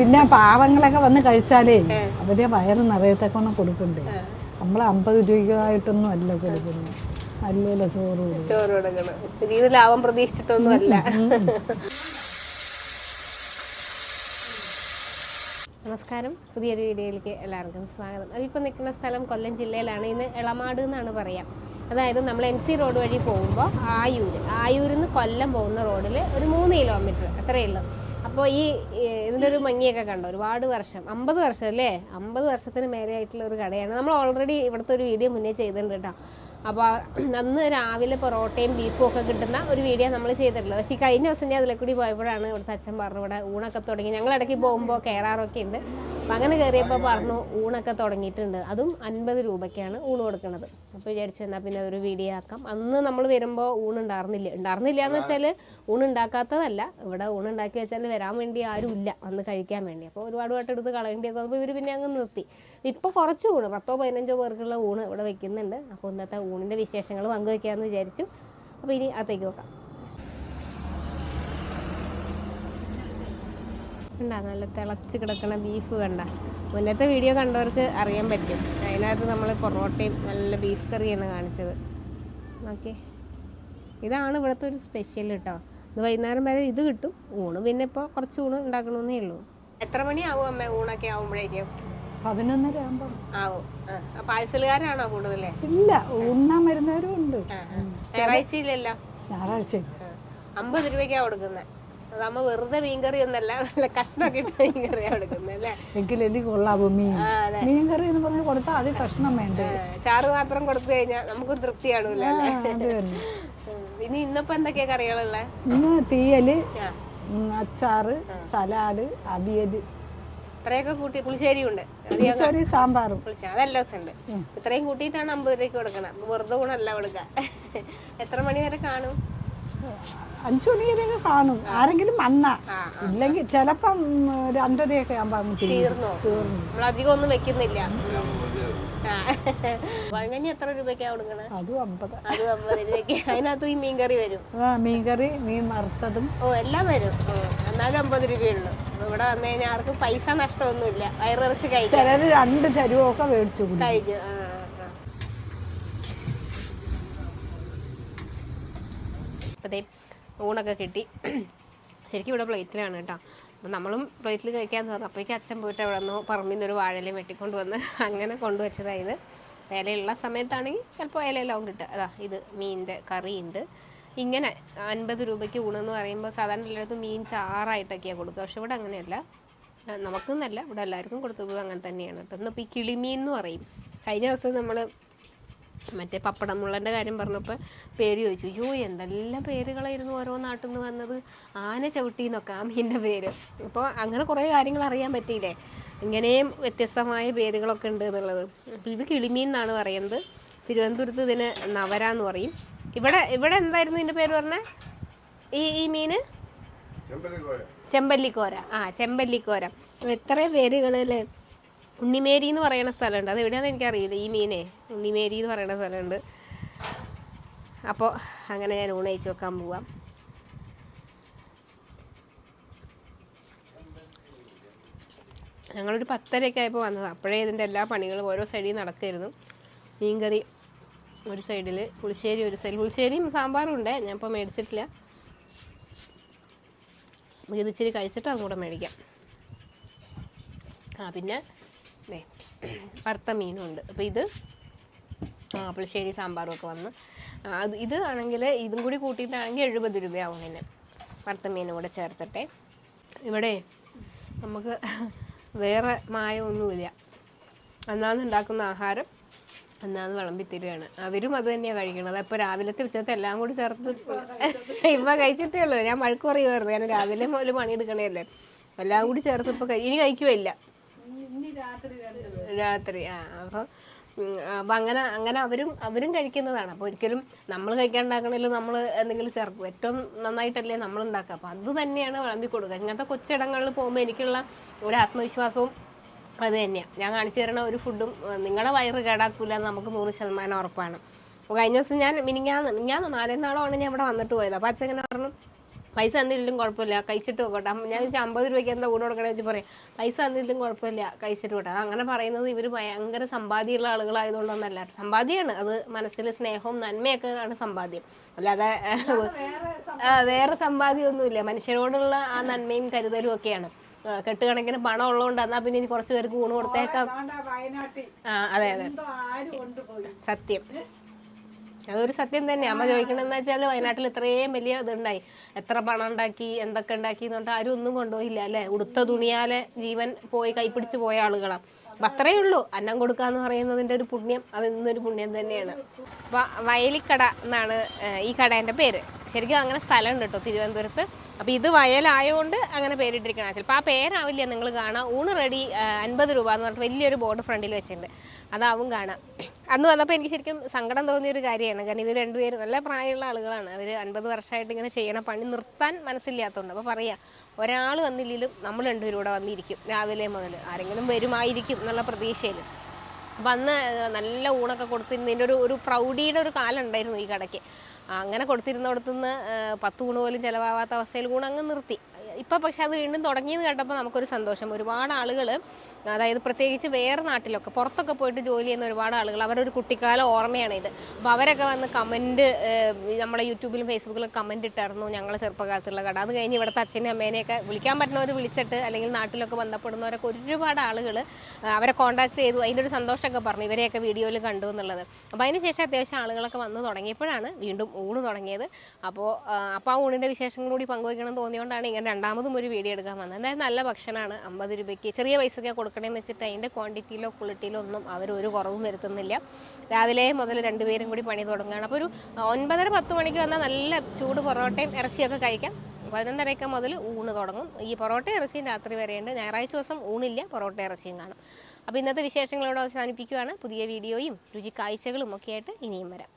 പിന്നെ പാവങ്ങളൊക്കെ വന്ന് കഴിച്ചാലേ അവരെ വയറ് നിറയത്തൊക്കെ കൊടുക്കണ്ടേ. നമ്മൾ 50 രൂപയായിട്ടൊന്നും അല്ല കൊടുക്കുന്നത്. നല്ലപോലെ ചോറ് കൊടുക്കണം. ഇത് ലാഭം പ്രതീക്ഷിച്ചിട്ടൊന്നും അല്ല. നമസ്കാരം, പുതിയൊരു വീഡിയോയിലേക്ക് എല്ലാവർക്കും സ്വാഗതം. അതിപ്പോൾ നിൽക്കുന്ന സ്ഥലം കൊല്ലം ജില്ലയിലാണ്. ഇന്ന് എളമാട് എന്നാണ് പറയാം. അതായത് നമ്മൾ MC റോഡ് വഴി പോകുമ്പോൾ ആയൂരിൽ നിന്ന് കൊല്ലം പോകുന്ന റോഡിൽ ഒരു 3 കിലോമീറ്റർ അത്രയേ ഉള്ളൂ. അപ്പോൾ ഇതിൻ്റെ ഒരു ഭംഗിയൊക്കെ കണ്ടോ, ഒരുപാട് വർഷം, 50 വർഷം അല്ലേ, 50 വർഷത്തിന് മേലെയായിട്ടുള്ള ഒരു കടയാണ്. നമ്മൾ ഓൾറെഡി ഇവിടുത്തെ ഒരു വീഡിയോ മുന്നേ ചെയ്തിട്ടുണ്ട് കേട്ടോ. അപ്പോൾ അന്ന് രാവിലെ പൊറോട്ടയും ബീഫും ഒക്കെ കിട്ടുന്ന ഒരു വീഡിയോ നമ്മൾ ചെയ്തിട്ടില്ല. പക്ഷേ കഴിഞ്ഞ ദിവസം ഞാൻ അതിലെ കൂടി പോയപ്പോഴാണ് ഇവിടുത്തെ അച്ഛൻ പറഞ്ഞു ഇവിടെ ഊണൊക്കെ തുടങ്ങി. ഞങ്ങൾ ഇടയ്ക്ക് പോകുമ്പോൾ കയറാറൊക്കെ ഉണ്ട്. അപ്പം അങ്ങനെ കയറിയപ്പോൾ പറഞ്ഞു ഊണൊക്കെ തുടങ്ങിയിട്ടുണ്ട്, അതും 50 രൂപയ്ക്കാണ് ഊണ് കൊടുക്കുന്നത്. അപ്പോൾ വിചാരിച്ചു എന്നാൽ പിന്നെ ഒരു വീഡിയോ ആക്കാം. അന്ന് നമ്മൾ വരുമ്പോൾ ഉണ്ടായിരുന്നില്ല എന്ന് വെച്ചാൽ ഊണുണ്ടാക്കാത്തതല്ല, ഇവിടെ ഊണുണ്ടാക്കി വെച്ചാൽ വരാൻ വേണ്ടി ആരും ഇല്ല വന്ന് കഴിക്കാൻ വേണ്ടി. അപ്പോൾ ഒരുപാട് വട്ടം എടുത്ത് കളയേണ്ടിയൊക്കെ വന്നപ്പോൾ ഇവർ പിന്നെ അങ്ങ് നിർത്തി. ഇപ്പോൾ കുറച്ച് ഊണ് 10-15 പേർക്കുള്ള ഊണ് ഇവിടെ വെക്കുന്നുണ്ട്. അപ്പോൾ ഇന്നത്തെ ഊണിൻ്റെ വിശേഷങ്ങൾ പങ്കുവെക്കാമെന്ന് വിചാരിച്ചു. അപ്പോൾ ഇനി അകത്തേക്ക് നോക്കാം. കണ്ട നല്ല തിളച്ച് കിടക്കണ ബീഫ് കണ്ട. മുന്നത്തെ വീഡിയോ കണ്ടവർക്ക് അറിയാൻ പറ്റും. അതിനകത്ത് നമ്മൾ പൊറോട്ടയും നല്ല ബീഫ് കറിയാണ് കാണിച്ചത്. ഓക്കെ, ഇതാണ് ഇവിടുത്തെ ഒരു സ്പെഷ്യൽ കേട്ടോ. ഇത് വൈകുന്നേരം വരെ ഇത് കിട്ടും. ഊണ് പിന്നെ ഇപ്പോൾ കുറച്ച് ഊണ് ഉണ്ടാക്കണമെന്നേ ഉള്ളൂ. എത്ര മണിയാവും അമ്മ ഊണൊക്കെ ആവുമ്പോഴേക്കും? 11:30 ആകുമ്പോൾ ആവും. പാഴ്സലുകാരാണോ കൂടുതലേ? ഇല്ല, ഉണ്ണാൻ വരുന്നവരും ഉണ്ട്. ഞായറാഴ്ചയില്ലല്ലോ. ഞായറാഴ്ച 50 രൂപയ്ക്കാണ് കൊടുക്കുന്നത്. അതാകുമ്പോ വെറുതെ മീൻകറി ഒന്നല്ല, നല്ല കഷ്ണമൊക്കെ ഇട്ട് മീൻകറിയാണ് കൊടുക്കുന്നത് അല്ലേ? എങ്കിലും കൊള്ളാവൂ മീൻകറി എന്ന് പറഞ്ഞ് കൊടുത്താൽ അത് കഷ്ണം വേണ്ട. ചാറ് മാത്രം കൊടുത്തു കഴിഞ്ഞാൽ നമുക്കൊരു തൃപ്തി കാണൂല അല്ലേ? ഇനി ഇന്നിപ്പോ എന്തൊക്കെയാ കറികളുള്ളത്? ഇന്ന് തീയല്, അച്ചാറ്, സലാഡ്, അവിയല്, ഇത്രയൊക്കെ കൂട്ടി. പുളിശ്ശേരി ഉണ്ട്, സാമ്പാറും, അതെല്ലാം ദിവസം ഉണ്ട്. ഇത്രയും കൂട്ടിയിട്ടാണ് 50 രൂപയ്ക്ക് കൊടുക്കണം. വെറുതെ ഊണല്ല കൊടുക്കുക. എത്ര മണി വരെ കാണും? 5 മണി വരെയൊക്കെ കാണും. ആരെങ്കിലും വന്നാ, ഇല്ലെങ്കിൽ ചിലപ്പം 2:30 ആകുമ്പോ തീർന്നു. നമ്മളധികം ഒന്നും വെക്കുന്നില്ല. വഴങ്ങഞ്ഞി എത്ര രൂപയ്ക്കാ കൊടുക്കണേ? അതും 50. അതും 50 രൂപയ്ക്ക്. അതിനകത്ത് ഈ മീൻകറി വരും. മീൻകറി, മീൻ വറുത്തതും എല്ലാം വരും. എന്നാലും 50 രൂപയുള്ളൂ. ഇവിടെ വന്നു കഴിഞ്ഞാൽ ആർക്കും പൈസ നഷ്ടമൊന്നുമില്ല. വയറിറച്ച് കഴിക്കും. ചിലര് 2 ചരുവൊക്കെ മേടിച്ചു കഴിക്കും. അതെ, ഊണൊക്കെ കിട്ടി. ശരിക്കും ഇവിടെ പ്ലേറ്റിലാണ് കേട്ടോ. അപ്പം നമ്മളും പ്ലേറ്റിൽ കഴിക്കാൻ തോന്നും. അപ്പോഴേക്കും അച്ഛൻ പോയിട്ട് അവിടെ നിന്ന് പറമ്പിൽ നിന്നൊരു വാഴയില വെട്ടിക്കൊണ്ട് വന്ന് അങ്ങനെ കൊണ്ടുവച്ചതായത്. ഇലയുള്ള സമയത്താണെങ്കിൽ ചിലപ്പോൾ ഇലയെല്ലാം കിട്ടുക. അതാ ഇത് മീനിൻ്റെ കറിയുണ്ട്. ഇങ്ങനെ 50 രൂപയ്ക്ക് ഊണെന്ന് പറയുമ്പോൾ സാധാരണ എല്ലായിടത്തും മീൻ ചാറായിട്ടൊക്കെയാണ് കൊടുക്കുക. പക്ഷെ ഇവിടെ അങ്ങനെയല്ല, നമുക്കെന്നല്ല, ഇവിടെ എല്ലാവർക്കും കൊടുത്തപ്പോഴും അങ്ങനെ തന്നെയാണ് കേട്ടോ. ഇന്നിപ്പോൾ ഈ കിളിമീൻ എന്ന് പറയും. കഴിഞ്ഞ ദിവസം നമ്മൾ മറ്റേ പപ്പടം മുള്ളൻ്റെ കാര്യം പറഞ്ഞപ്പോൾ പേര് ചോദിച്ചു. അയ്യോ, എന്തെല്ലാം പേരുകളായിരുന്നു ഓരോ നാട്ടിൽ നിന്ന് വന്നത്. ആന ചവിട്ടി എന്നൊക്കെ ആ മീനിൻ്റെ പേര്. അപ്പോൾ അങ്ങനെ കുറേ കാര്യങ്ങൾ അറിയാൻ പറ്റിയില്ലേ, ഇങ്ങനെയും വ്യത്യസ്തമായ പേരുകളൊക്കെ ഉണ്ട് എന്നുള്ളത്. അപ്പോൾ ഇത് കിളിമീൻ എന്നാണ് പറയുന്നത്. തിരുവനന്തപുരത്ത് ഇതിന് നവര എന്ന് പറയും. ഇവിടെ എന്തായിരുന്നു ഇതിൻ്റെ പേര് പറഞ്ഞത്? ഈ മീന് ചെമ്പല്ലിക്കോര. ചെമ്പല്ലിക്കോര. ഇത്രയും പേരുകളല്ലേ. ഉണ്ണിമേരി എന്ന് പറയുന്ന സ്ഥലമുണ്ട്, അത് എവിടെയാണെന്ന് എനിക്കറിയില്ല. ഈ മീനെ ഉണ്ണിമേരി എന്ന് പറയുന്ന സ്ഥലമുണ്ട്. അപ്പോൾ അങ്ങനെ ഞാൻ ഊണ് കഴിച്ച് വെക്കാൻ പോവാം. ഞങ്ങളൊരു 10:30 ആയപ്പോൾ വന്നത്. അപ്പോഴേ ഇതിൻ്റെ എല്ലാ പണികളും ഓരോ സൈഡിൽ നടക്കുമായിരുന്നു. മീൻകറി ഒരു സൈഡിൽ, പുളിശ്ശേരി ഒരു സൈഡിൽ. പുളിശ്ശേരിയും സാമ്പാറും ഉണ്ട്, ഞാൻ ഇപ്പോൾ മേടിച്ചിട്ടില്ല. ഇത് ഇച്ചിരി കഴിച്ചിട്ട് അതും കൂടെ മേടിക്കാം. പിന്നെ വറുത്ത മീനും ഉണ്ട്. അപ്പോൾ ഇത് പുളിശ്ശേരി സാമ്പാറും ഒക്കെ വന്ന്. ഇത് ആണെങ്കിൽ ഇതും കൂടി കൂട്ടിയിട്ടാണെങ്കിൽ 70 രൂപയാവും. പിന്നെ വറുത്ത മീനും കൂടെ ചേർത്തിട്ടെ. ഇവിടെ നമുക്ക് വേറെ മായമൊന്നുമില്ല. അന്നാന്ന് ഉണ്ടാക്കുന്ന ആഹാരം അന്നാന്ന് വിളമ്പിത്തരികയാണ്. അവരും അത് തന്നെയാണ് കഴിക്കണത്. അപ്പോൾ രാവിലത്തെ ഉച്ചത്തെ എല്ലാം കൂടി ചേർത്ത് ഇപ്പം കഴിച്ചിട്ടേ ഉള്ളൂ. ഞാൻ വഴക്ക് പറയുമായിരുന്നു, കാരണം രാവിലെ മുതൽ പണിയെടുക്കണേല്ലേ. എല്ലാം കൂടി ചേർത്ത് ഇപ്പോൾ ഇനി കഴിക്കുമില്ല രാത്രി. അപ്പം അങ്ങനെ അവരും കഴിക്കുന്നതാണ്. അപ്പോൾ ഒരിക്കലും നമ്മൾ കഴിക്കാണ്ടാക്കണമെങ്കിൽ നമ്മൾ എന്തെങ്കിലും ചേർക്കും. ഏറ്റവും നന്നായിട്ടല്ലേ നമ്മൾ ഉണ്ടാക്കുക. അപ്പോൾ അത് തന്നെയാണ് വിളമ്പി കൊടുക്കുക. ഇങ്ങനത്തെ കൊച്ചിടങ്ങളിൽ പോകുമ്പോൾ എനിക്കുള്ള ഒരു ആത്മവിശ്വാസവും അത് തന്നെയാണ്. ഞാൻ കാണിച്ചു തരണ ഒരു ഫുഡും നിങ്ങളുടെ വയറ് കേടാക്കൂല എന്ന് നമുക്ക് 100% ഉറപ്പാണ്. അപ്പോൾ കഴിഞ്ഞ ദിവസം ഞാൻ മിനിങ്ങാന്ന് 4 നാളാണ് ഞാൻ ഇവിടെ വന്നിട്ട് പോയത്. അപ്പോൾ അച്ഛൻ ഇങ്ങനെ പറഞ്ഞു, പൈസ തന്നില്ലും കുഴപ്പമില്ല, കഴിച്ചിട്ട് പോകട്ടെ. ഞാൻ ചോദിച്ചാൽ 50 രൂപയ്ക്ക് എന്താ ഊണ് കൊടുക്കണമെന്ന് വെച്ച് പറയും, പൈസ തന്നില്ലും കുഴപ്പമില്ല, കഴിച്ചിട്ട് പോട്ടെ. അങ്ങനെ പറയുന്നത് ഇവർ ഭയങ്കര സമ്പാദ്യമുള്ള ആളുകളായതുകൊണ്ടൊന്നല്ല. സമ്പാദ്യമാണ് അത്, മനസ്സിൽ സ്നേഹവും നന്മയൊക്കെ ആണ് സമ്പാദ്യം, അല്ലാതെ വേറെ സമ്പാദ്യമൊന്നുമില്ല. മനുഷ്യരോടുള്ള ആ നന്മയും കരുതലും ഒക്കെയാണ്. കെട്ടുകണക്കിന് പണം ഉള്ളതുകൊണ്ട് എന്നാൽ പിന്നെ ഇനി കുറച്ച് പേർക്ക് ഊണ് കൊടുത്തേക്കാം. അതെ അതെ, സത്യം, അതൊരു സത്യം തന്നെയാണ്. അമ്മ ചോദിക്കണമെന്ന് വെച്ചാൽ വയനാട്ടിൽ ഇത്രയും വലിയ ഇതുണ്ടായി, എത്ര പണം ഉണ്ടാക്കി, എന്തൊക്കെ ഉണ്ടാക്കി എന്ന് പറഞ്ഞിട്ട് ആരും ഒന്നും കൊണ്ടുപോയില്ല അല്ലേ. ഉടുത്ത തുണിയാലെ ജീവൻ പോയി കൈപ്പിടിച്ച് പോയ ആളുകളാണ്. അപ്പം അത്രയേ ഉള്ളൂ. അന്നം കൊടുക്കുക എന്ന് പറയുന്നതിൻ്റെ ഒരു പുണ്യം, അത് ഇന്നൊരു പുണ്യം തന്നെയാണ്. വയലിക്കട എന്നാണ് ഈ കടേൻ്റെ പേര്. ശരിക്കും അങ്ങനെ സ്ഥലമുണ്ട് കേട്ടോ തിരുവനന്തപുരത്ത്. അപ്പോൾ ഇത് വയലായതുകൊണ്ട് അങ്ങനെ പേരിട്ടിരിക്കണം. ചിലപ്പോൾ ആ പേരാവില്ല നിങ്ങൾ കാണാം. ഊണ് റെഡി 50 രൂപ എന്ന് പറഞ്ഞിട്ട് വലിയൊരു ബോർഡ് ഫ്രണ്ടിൽ വെച്ചിട്ടുണ്ട്, അതാവും കാണാം. അന്ന് വന്നപ്പോൾ എനിക്ക് ശരിക്കും സങ്കടം തോന്നിയൊരു കാര്യമാണ്. കാരണം ഇവർ രണ്ടുപേരും നല്ല പ്രായമുള്ള ആളുകളാണ്. അവർ 50 വർഷമായിട്ട് ഇങ്ങനെ ചെയ്യണ പണി നിർത്താൻ മനസ്സില്ലാത്തതുകൊണ്ട്. അപ്പോൾ പറയാം, ഒരാൾ വന്നില്ലെങ്കിലും നമ്മൾ രണ്ടുപേരും കൂടെ വന്നിരിക്കും രാവിലെ മുതൽ, ആരെങ്കിലും വരുമായിരിക്കും എന്നുള്ള പ്രതീക്ഷയിൽ. അപ്പം അന്ന് നല്ല ഊണൊക്കെ കൊടുത്തിരുന്നതിൻ്റെ ഒരു പ്രൗഢിയുടെ ഒരു കാലം ഉണ്ടായിരുന്നു ഈ കടയ്ക്ക്. അങ്ങനെ കൊടുത്തിരുന്നിടത്തുനിന്ന് 10 ഊണ് പോലും ചിലവാകാത്ത അവസ്ഥയിൽ ഊണ് അങ്ങ് നിർത്തി. ഇപ്പം പക്ഷെ അത് വീണ്ടും തുടങ്ങിയെന്ന് കേട്ടപ്പോൾ നമുക്കൊരു സന്തോഷം. ഒരുപാട് ആളുകൾ, അതായത് പ്രത്യേകിച്ച് വേറെ നാട്ടിലൊക്കെ പുറത്തൊക്കെ പോയിട്ട് ജോലി ചെയ്യുന്ന ഒരുപാട് ആളുകൾ, അവരുടെ ഒരു കുട്ടിക്കാല ഓർമ്മയാണ് ഇത്. അപ്പോൾ അവരൊക്കെ വന്ന് കമൻറ്റ്, നമ്മളെ യൂട്യൂബിലും ഫേസ്ബുക്കിലും കമൻറ്റ് ഇട്ടായിരുന്നു, ഞങ്ങൾ ചെറുപ്പകാലത്തുള്ള കട. അത് കഴിഞ്ഞ് ഇവിടുത്തെ അച്ഛനും അമ്മേനെയൊക്കെ വിളിക്കാൻ പറ്റുന്നവർ വിളിച്ചിട്ട്, അല്ലെങ്കിൽ നാട്ടിലൊക്കെ ബന്ധപ്പെടുന്നവരൊക്കെ ഒരുപാട് ആളുകൾ അവരെ കോൺടാക്ട് ചെയ്തു. അതിൻ്റെ ഒരു സന്തോഷമൊക്കെ പറഞ്ഞു, ഇവരെയൊക്കെ വീഡിയോയിൽ കണ്ടു എന്നുള്ളത്. അപ്പോൾ അതിന് ശേഷം അത്യാവശ്യം ആളുകളൊക്കെ വന്ന് തുടങ്ങിയപ്പോഴാണ് വീണ്ടും ഊണ് തുടങ്ങിയത്. അപ്പോൾ ആ ഊണിൻ്റെ വിശേഷങ്ങൾ കൂടി പങ്കുവയ്ക്കണം തോന്നിയോണ്ടാണ് ഇങ്ങനെ രണ്ടാമതും ഒരു വീഡിയോ എടുക്കാൻ വന്നത്. എന്തായാലും നല്ല ഭക്ഷണമാണ്. 50 രൂപയ്ക്ക് ചെറിയ പൈസയ്ക്ക് കൊടുക്കണമെന്ന് വെച്ചിട്ട് അതിൻ്റെ ക്വാണ്ടിറ്റിയിലോ ക്വാളിറ്റിയിലോ ഒന്നും അവർ കുറവും വരുത്തുന്നില്ല. രാവിലെ മുതൽ രണ്ടുപേരും കൂടി പണി തുടങ്ങുകയാണ്. അപ്പോൾ ഒരു 9:30-10 മണിക്ക് വന്നാൽ നല്ല ചൂട് പൊറോട്ടയും ഇറച്ചിയൊക്കെ കഴിക്കാം. 11:30 മുതൽ ഊണ് തുടങ്ങും. ഈ പൊറോട്ട ഇറച്ചിയും രാത്രി വരെയുണ്ട്. ഞായറാഴ്ച ദിവസം ഊണില്ല, പൊറോട്ട ഇറച്ചിയും കാണും. അപ്പോൾ ഇന്നത്തെ വിശേഷങ്ങളോട് അവസാനിപ്പിക്കുകയാണ്. പുതിയ വീഡിയോയും രുചി കാഴ്ചകളും ഒക്കെ ആയിട്ട് ഇനിയും വരാം.